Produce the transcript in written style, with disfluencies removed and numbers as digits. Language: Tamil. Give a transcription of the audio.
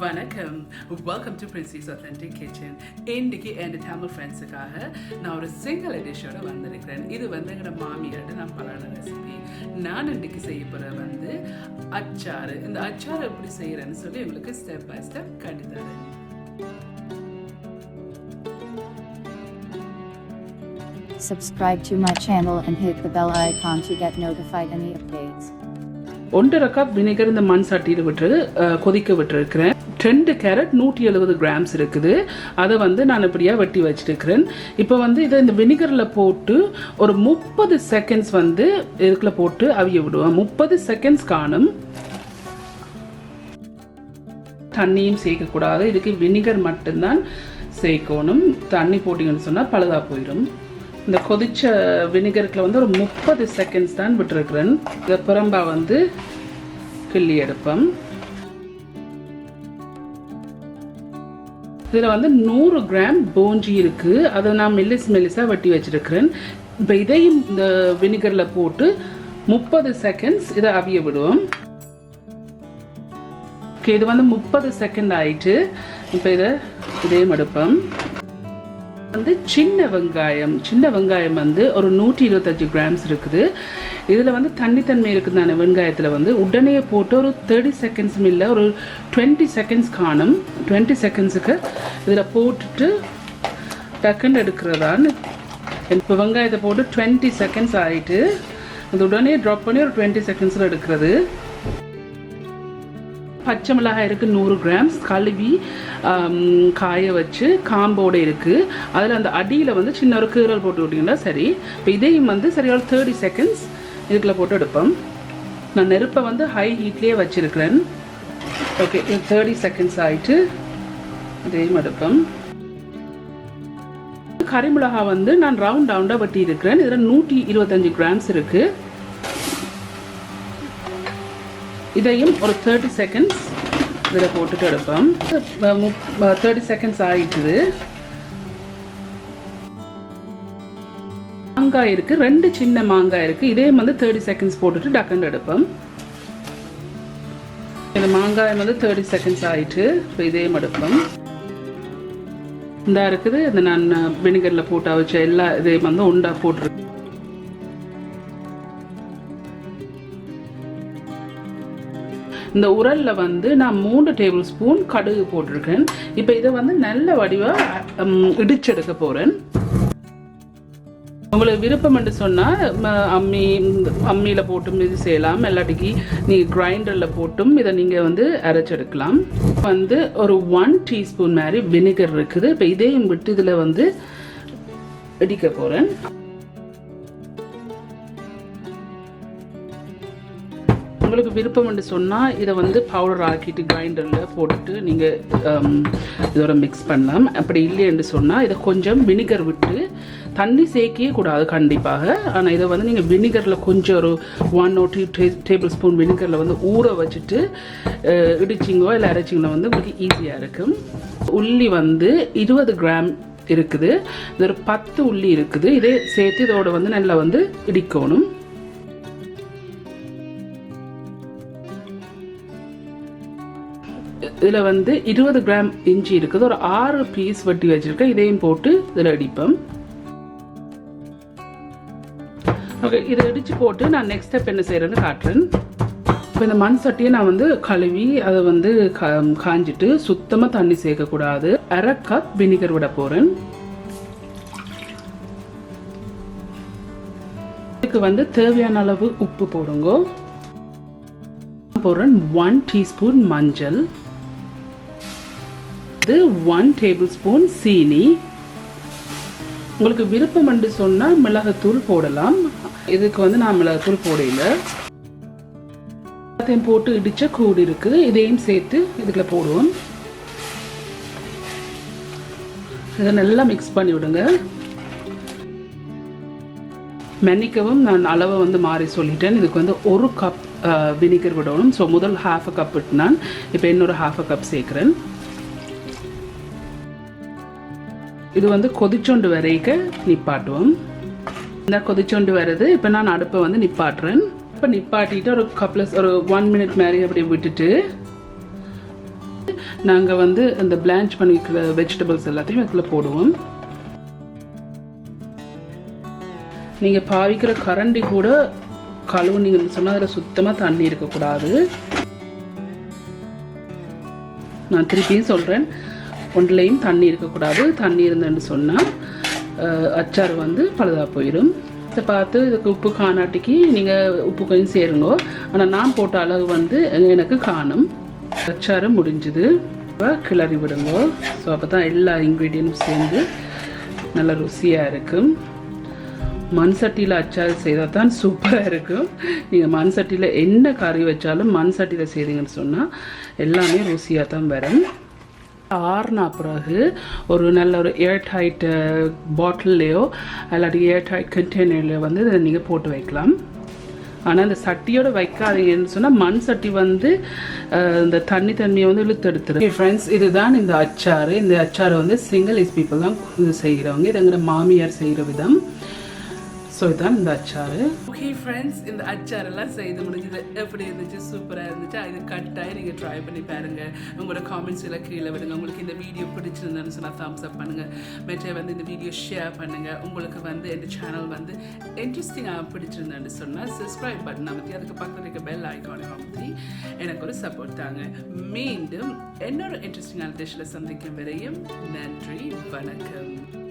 வணக்கம். Welcome to Princy's Authentic Kitchen. இன்னைக்கு என் தமிழ் ஃப்ரெண்ட்ஸுக்காக நான் ஒரு சிங்கிள் டிஷ்ஷோட வந்திருக்கிறேன். இது வந்து எங்களோட மாமியாரோட நான் பலான ரெசிபி. நான் இன்னைக்கு செய்ய போகிற அச்சாறு. இந்த அச்சாறு எப்படி செய்கிறேன்னு சொல்லி உங்களுக்கு ஸ்டெப் பை ஸ்டெப் காட்டித்தரேன். Subscribe to my channel and hit the bell icon to get notified any updates. 1.5 cup vinegar இந்த மண் சட்டியில் கொதிக்க விட்டுருக்கிறேன். 2 கேரட் 170 கிராம்ஸ் இருக்குது. அதை வந்து நான் இப்படியாக வெட்டி வச்சுருக்கிறேன். இப்போ வந்து இதை இந்த வினிகரில் போட்டு ஒரு 30 செகண்ட்ஸ் வந்து இதுக்குள்ள போட்டு அவிய விடுவேன். 30 செகண்ட்ஸ் காணும். தண்ணியும் சேர்க்கக்கூடாது. இதுக்கு வினிகர் மட்டும்தான் சேர்க்கணும். தண்ணி போட்டிங்கன்னு சொன்னால் பழுதாக போயிடும். இந்த கொதிச்ச வினிகருக்குள்ள வந்து ஒரு 30 செகண்ட்ஸ் தான் விட்டுருக்கிறேன். இதை புறம்பா வந்து கிள்ளி எடுப்பேன். இதில் வந்து 100 கிராம் போஞ்சி இருக்குது. அதை நான் மெல்லிஸாக வெட்டி வச்சுருக்கிறேன். இப்போ இதையும் இந்த வினிகரில் போட்டு 30 செகண்ட்ஸ் இதை அவிய விடுவோம். ஓகே, இது வந்து 30 செகண்ட் ஆயிட்டு. இப்போ இதையும் எடுப்பேன். வந்து சின்ன வெங்காயம் வந்து ஒரு 125 கிராம்ஸ் இருக்குது. இதில் வந்து தண்ணித்தன்மை இருக்குது. அந்த வெங்காயத்தில் வந்து உடனே போட்டு ஒரு 30 செகண்ட்ஸ் இல்லை, ஒரு 20 செகண்ட்ஸ் காணும். 20 செகண்ட்ஸுக்கு இதில் போட்டுட்டு டக்குன்னு எடுக்கிறதான்னு. இப்போ வெங்காயத்தை போட்டு 20 செகண்ட்ஸ் ஆகிட்டு அது உடனே ட்ராப் பண்ணி ஒரு 20 செகண்ட்ஸில் எடுக்கிறது. பச்சை மிளகாய் இருக்குது 100 கிராம்ஸ். கழுவி காய வச்சு காம்போடு இருக்குது. அதில் அந்த அடியில் வந்து சின்ன ஒரு கீரல் போட்டு விட்டிங்கன்னா சரி. இப்போ இதையும் வந்து சரியாக 30 செகண்ட்ஸ் இதுக்குள்ள போட்டு எடுப்போம். நான் நெருப்பை வந்து ஹை ஹீட்லேயே வச்சுருக்கிறேன். ஓகே, 30 செகண்ட்ஸ் ஆகிட்டு இதையும் எடுப்போம். கறிமிளகாய் வந்து நான் ரவுண்டாக வெட்டி இருக்கிறேன். இதில் 125 கிராம்ஸ் இருக்குது. இதையும் ஒரு 30 செகண்ட்ஸ் இதில் போட்டுட்டு எடுப்போம். 30 செகண்ட்ஸ் ஆகிட்டுது. மாங்காய் இருக்குது, 2 சின்ன மாங்காய் இருக்குது. இதையும் வந்து 30 செகண்ட்ஸ் போட்டுட்டு டக்குன்னு எடுப்போம். இந்த மாங்காய் வந்து 30 செகண்ட்ஸ் ஆகிட்டு இப்போ இதையும் எடுப்போம். இந்த இருக்குது இந்த நான் வினிகரில் போட்டு வச்ச எல்லா இதையும் வந்து உண்டா போட்டுருக்கேன். இந்த உரலில் வந்து நான் 3 டேபிள் ஸ்பூன் கடுகு போட்டிருக்கேன். இப்போ இதை வந்து நல்ல வடிவாக இடிச்செடுக்க போகிறேன். உங்களுக்கு விருப்பம் என்று சொன்னால் அம்மியில் போட்டும் இது செய்யலாம். இல்லாட்டிக்கு நீங்கள் கிரைண்டரில் போட்டும் இதை நீங்கள் வந்து அரைச்செடுக்கலாம். வந்து ஒரு 1 டீஸ்பூன் மாதிரி வினிகர் இருக்குது. இப்போ இதையும் விட்டு இதில் வந்து இடிக்க போகிறேன். உங்களுக்கு விருப்பம் என்று சொன்னால் இதை வந்து பவுடர் ஆக்கிட்டு கிரைண்டரில் போட்டுட்டு நீங்கள் இதோட மிக்ஸ் பண்ணலாம். அப்படி இல்லை என்று சொன்னால் இதை கொஞ்சம் வினிகர் விட்டு, தண்ணி சேர்க்கவே கூடாது கண்டிப்பாக. ஆனால் இதை வந்து நீங்கள் வினிகரில் கொஞ்சம் ஒரு 1 or 2 டேபிள் ஸ்பூன் வினிகரில் வந்து ஊற வச்சுட்டு இடிச்சிங்கோ இல்லை அரைச்சிங்களோ வந்து உங்களுக்கு ஈஸியாக இருக்கும். உள்ளி வந்து 20 கிராம் இருக்குது. இது ஒரு 10 உள்ளி இருக்குது. இதே சேர்த்து இதோட வந்து நல்லா வந்து இடிக்கணும். இதில் வந்து 20 கிராம் இஞ்சி இருக்குது. ஒரு 6 பீஸ் வெட்டி வச்சுருக்கேன். இதையும் போட்டு இதில் அடிப்பேன். ஓகே, இதை அடித்து போட்டு நான் நெக்ஸ்ட் ஸ்டெப் என்ன செய்கிறேன்னு காட்டுறேன். இப்போ இந்த மண் சட்டியை நான் வந்து கழுவி அதை வந்து காஞ்சிட்டு சுத்தமாக தண்ணி சேர்க்கக்கூடாது. 1/2 கப் வினிகர் விட போகிறேன். இதுக்கு வந்து தேவையான அளவு உப்பு போடுங்க. போடுறேன் 1 டீஸ்பூன் மஞ்சள், 1 டேபிள் ஸ்பூன் சீனி. உங்களுக்கு விருப்பம் என்று சொன்னால் மிளகுத்தூள் போடலாம். இதுக்கு வந்து நான் மிளகுத்தூள் போடல. எல்லாத்தையும் போட்டு இடிச்ச கூடு இருக்குது. இதையும் சேர்த்து இதுக்குள்ள போடுவோம். இதை நல்லா மிக்ஸ் பண்ணி விடுங்க. மன்னிக்கவும், நான் அளவை வந்து மாறி சொல்லிட்டேன். இதுக்கு வந்து 1 கப் வினிகர் விடணும். ஸோ முதல் 1/2 கப் விட்டுனான். இப்போ இன்னொரு 1/2 கப் சேர்க்குறேன். இது வந்து கொதிச்சொண்டு வரைக்க நிப்பாட்டுவோம். இந்த கொதிச்சொண்டு வருது. இப்போ நான் அடுப்பை வந்து நிப்பாட்டுறேன். இப்போ நிப்பாட்டிட்டு ஒரு 1 மினிட் மாதிரி அப்படி விட்டுட்டு நாங்கள் வந்து இந்த பிளான்ச் பண்ணிக்கிற வெஜிடபிள்ஸ் எல்லாத்தையும் இதுக்குள்ளே போடுவோம். நீங்கள் பாவிக்கிற கரண்டி கூட கழுவுனீங்கன்னு சொன்னால் அதில் சுத்தமாக தண்ணி இருக்கக்கூடாது. நான் திருப்பியும் சொல்கிறேன், ஒன்றுலையும் தண்ணி இருக்கக்கூடாது. தண்ணி இருந்தேன்னு சொன்னால் அச்சார் வந்து பழுதாக போயிடும். இதை பார்த்து இதுக்கு உப்பு காணாட்டிக்கு நீங்கள் உப்பு கொஞ்சம் சேருங்க. ஆனால் நான் போட்ட அளவு வந்து எனக்கு காணும். அச்சாறு முடிஞ்சுது. கிளறி விடுங்க. ஸோ அப்போ தான் எல்லா இன்க்ரீடியன்ட்டும் சேர்ந்து நல்லா ருசியாக இருக்கும். மண் சட்டியில் அச்சாறு செய்தால் தான் சூப்பராக இருக்கும். நீங்கள் மண் சட்டியில் என்ன கறி வச்சாலும் மண் சட்டியில் செய்தீங்கன்னு சொன்னால் எல்லாமே ருசியாக தான் வரும். ஆறுனா பிறகு ஒரு நல்ல ஒரு ஏர்டைட் பாட்டில்லையோ இல்லாட்டி ஏர்டைட் கண்டெய்னர்லையோ வந்து இதை நீங்கள் போட்டு வைக்கலாம். ஆனால் இந்த சட்டியோட வைக்காதீங்கன்னு சொன்னால் மண் சட்டி வந்து இந்த தண்ணியை வந்து இழுத்து எடுத்துரும். ஃப்ரெண்ட்ஸ், இதுதான் இந்த அச்சாறு. இந்த அச்சாரை வந்து சிங்கிள் பீப்புள் தான் இது செய்கிறவங்க. இது எங்களோட மாமியார் செய்கிற விதம். ஸோ இதுதான் இந்த அச்சாறு. ஓகே ஃப்ரெண்ட்ஸ், இந்த அச்சாரெல்லாம் செய்து முடிஞ்சது. எப்படி இருந்துச்சு? சூப்பராக இருந்துச்சு. இது கட்டாயம் நீங்கள் ட்ரை பண்ணி பாருங்கள். உங்களோட காமெண்ட்ஸ் எல்லாம் கீழே விடுங்க. உங்களுக்கு இந்த வீடியோ பிடிச்சிருந்தேன்னு சொன்னால் தம்ஸ் அப் பண்ணுங்கள். மற்ற வந்து இந்த வீடியோ ஷேர் பண்ணுங்கள். உங்களுக்கு வந்து இந்த சேனல் வந்து இன்ட்ரெஸ்டிங்காக பிடிச்சிருந்தேன்னு சொன்னால் சப்ஸ்கிரைப் பட்டன் அமைத்தி அதுக்கு பக்கத்தில் இருக்க பெல் ஐக்கானை அமைத்தி எனக்கு ஒரு சப்போர்ட் தாங்க. மீண்டும் இன்னொரு இன்ட்ரெஸ்டிங்கான டிஷ்ஷில் சந்திக்கும் வரையும் நன்றி, வணக்கம்.